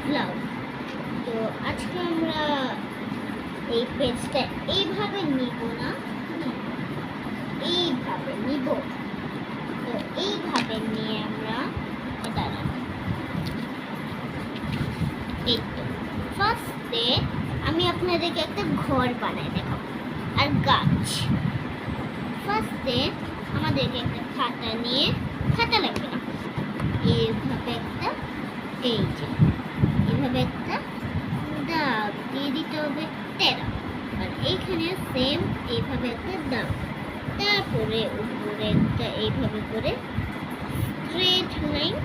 Cloud. তো আজকে আমরা এই পেজটা এইভাবে নিব না, এইভাবে নিব। তো এইভাবে নিয়ে আমরা ফার্স্টে আমি আপনাদেরকে একটা ঘর বানাই দেখাবো আর গাছ। ফার্স্টে আমাদেরকে একটা খাতা নিয়ে, খাতা লাগবে না, এইভাবে একটা, এই যে এইভাবে একটা দাগ দিয়ে দিতে হবে 13, আর এইখানে সেম এইভাবে একটা দাগ, তারপরে উপরে একটা এইভাবে করে স্ট্রেট লাইন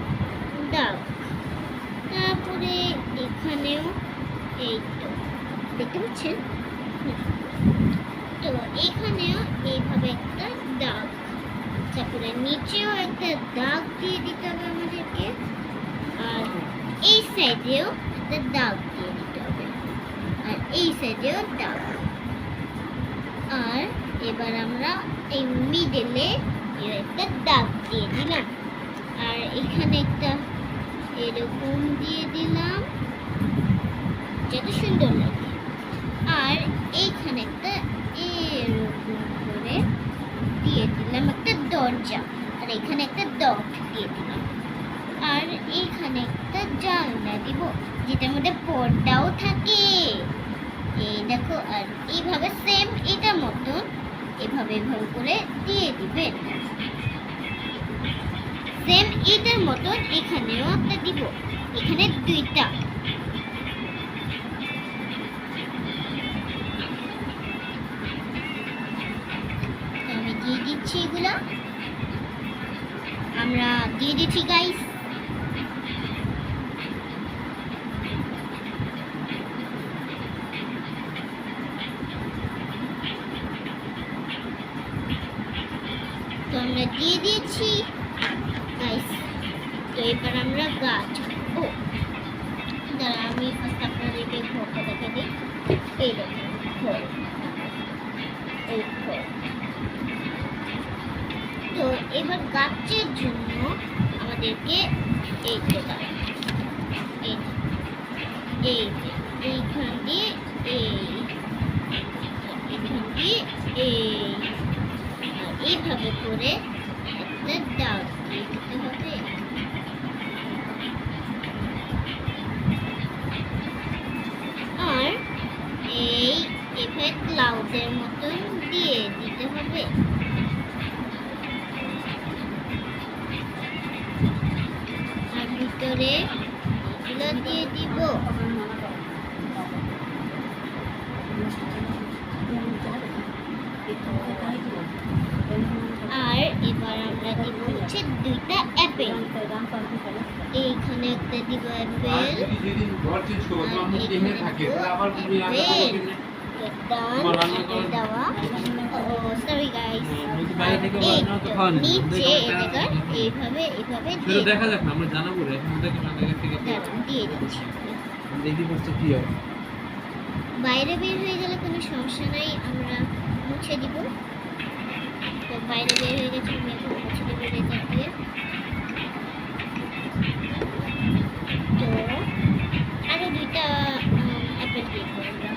দাগ, তারপরে এখানেও এই তো দেখতে পাচ্ছেন, তো এখানেও এইভাবে একটা দাগ, তারপরে নিচেও একটা দাগ দিয়ে দিতে হবে আমাদেরকে, আর এই সাইডেও একটা দাগ দিয়ে দিতে হবে, আর এই সাইডেও দাগ। আর এবার আমরা এই মিডলে একটা দাগ দিয়ে দিলাম, আর এখানে একটা এরকম দিয়ে দিলাম যত সুন্দর লাগে, আর এইখানে একটা এরকম করে দিয়ে দিলাম একটা দরজা, আর এখানে একটা ডট দিয়ে দিলাম, আর এইখানে একটা জানলা দিব যেটার মধ্যে পর্দাও থাকে, এই দেখো। আর এইভাবে সেম এটার মতন এভাবে করে দিয়ে দিবেন, সেম এটার মতন এখানেও একটা দিব, এখানে দুইটা। আমি দিয়ে দিচ্ছি, এগুলো আমরা দিয়ে দিচ্ছি গাইস। তো আমরা দিয়ে দিয়েছি গাইস। তো এবার আমরা গাছ, ও দাঁড়া আমি ফার্স্ট আপনাদেরকে ঘরটা দেখা দিই। এই দেখুন ঘর, এই ঘর। তো এবার গাছের জন্য আমাদেরকে এই যে এইখান দিয়ে এইখান দিয়ে এইভাবে করে একটা দাগ দিয়ে দিতে হবে, আর এই এভাবে ক্লাউডের মতন দিয়ে দিতে হবে, আর ভিতরে এগুলো দিয়ে দিব। আর এবার আমরা দিব হচ্ছে দুইটা অ্যাপেল, এইখানে একটা দিব অ্যাপেল, বাইরে বের হয়ে গেলে কোনো সমস্যা নাই, আমরা মুছে দিব। তো বাইরে বের হয়ে গেছে, আমি এখন মুছে দেবো রেজার দিয়ে। তো আরো দুইটা অ্যাপেল দিয়ে দেবো আমরা।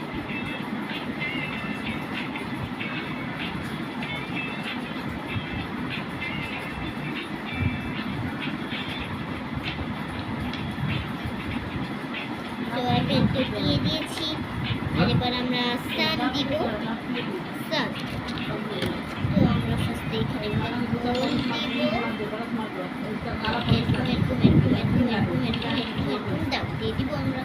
তো অ্যাপেল তো দিয়ে দিয়েছি, আর এবার আমরা সান দিব, সান। তো আমরা ফার্স্ট এখানে গোল দাগ দিয়ে দিব আমরা।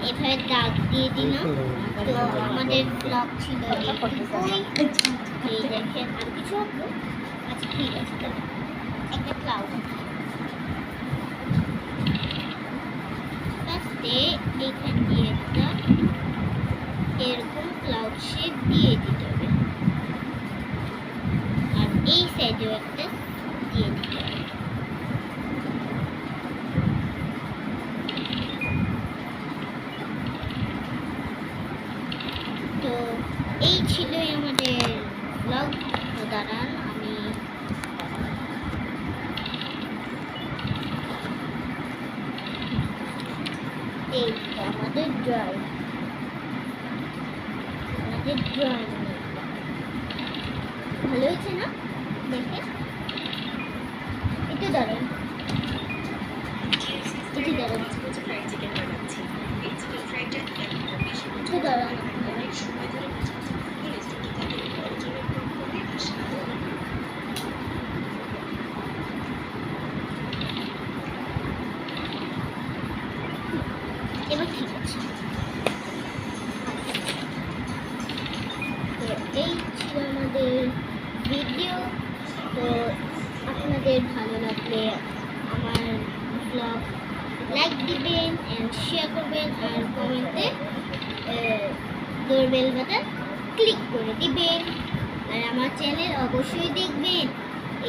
এভাবে দাগ দিয়ে দিলাম। তো আমাদের ব্লগ ছিল এই দেখেন, আর কিছু হবে? আচ্ছা ঠিক আছে, একটা ক্লাউড ফার্স্টে এইখান দিয়ে একটা এরকম ক্লাউড শেপ দিয়ে দিতে হবে, আর এই সাইডেও একটা দিয়ে দিতে হবে। তো এই ছিলই আমাদের ব্লগ। তো দাঁড়ান আমি ভালো হয়েছে না? দেখেন একটু দাঁড়ান, একটু দাঁড়ান, একটু দাঁড়ান। এবার ঠিক আছে। তো এই ছিল আমাদের ভিডিও। তো আপনাদের ভালো লাগলে আমার ব্লগ লাইক দিবেন এন্ড শেয়ার করবেন আর কমেন্টে ডোরবেল বাটন ক্লিক করে দিবেন। আর আমার চ্যানেল অবশ্যই দেখবেন,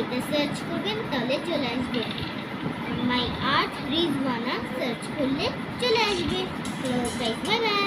এটা সার্চ করবেন তাহলে চলে আসবে, মাই আর্ট রিজওয়ানা সার্চ করলে চলে আসবে। তো গাইস বাই বাই।